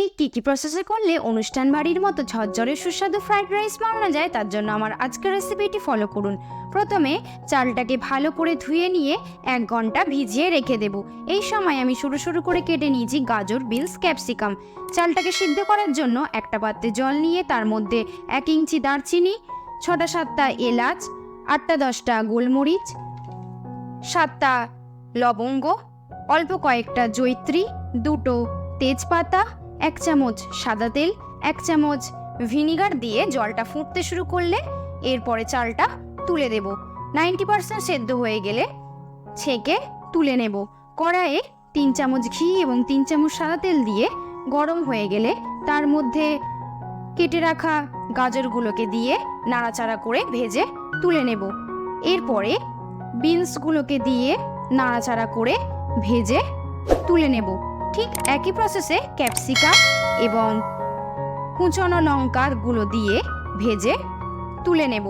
ঠিক কী প্রসেসে করলে অনুষ্ঠান বাড়ির মতো ঝরঝরে সুস্বাদু ফ্রাইড রাইস বানানো যায় তার জন্য আমার আজকের রেসিপিটি ফলো করুন। প্রথমে চালটাকে ভালো করে ধুয়ে নিয়ে 1 ঘন্টা ভিজিয়ে রেখে দেব। এই সময় আমি সরু সরু করে কেটে নিয়েছি গাজর, বিনস, ক্যাপসিকাম। চালটাকে সিদ্ধ করার জন্য একটা পাত্রে জল নিয়ে তার মধ্যে 1 ইঞ্চি দারচিনি, 6টা-7টা এলাচ, 8টা-10টা গোলমরিচ, 7টা লবঙ্গ, অল্প কয়েকটা জয়িত্রী, 2টো তেজপাতা, 1 চামচ সাদা তেল, 1 চামচ ভিনিগার দিয়ে জলটা ফুটতে শুরু করলে এরপরে চালটা তুলে দেব। 90% সেদ্ধ হয়ে গেলে ছেঁকে তুলে নেব। কড়াইয়ে 3 চামচ ঘি এবং 3 চামচ সাদা তেল দিয়ে গরম হয়ে গেলে তার মধ্যে কেটে রাখা গাজরগুলোকে দিয়ে নাড়াচাড়া করে ভেজে তুলে নেব। এরপরে বিনসগুলোকে দিয়ে নাড়াচাড়া করে ভেজে তুলে নেব। ঠিক একই প্রসেসে ক্যাপসিকাম এবং কুচনো লঙ্কাগুলো দিয়ে ভেজে তুলে নেব।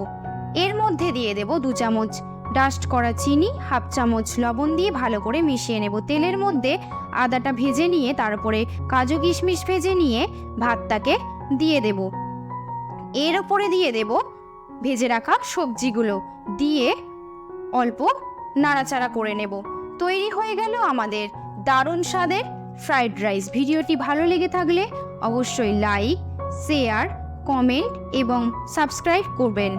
এর মধ্যে দিয়ে দেব 2 চামচ ডাস্ট করা চিনি, 1/2 চামচ লবণ দিয়ে ভালো করে মিশিয়ে নেব। তেলের মধ্যে আদাটা ভেজে নিয়ে তারপরে কাজু কিশমিশ ভেজে নিয়ে ভাতটাকে দিয়ে দেব। এর ওপরে দিয়ে দেব ভেজে রাখা সবজিগুলো দিয়ে অল্প নাড়াচাড়া করে নেব। তৈরি হয়ে গেল আমাদের দারুণ স্বাদের ফ্রাইড রাইস। ভিডিওটি ভালো লেগে থাকলে অবশ্যই লাইক, শেয়ার, কমেন্ট এবং সাবস্ক্রাইব করবেন।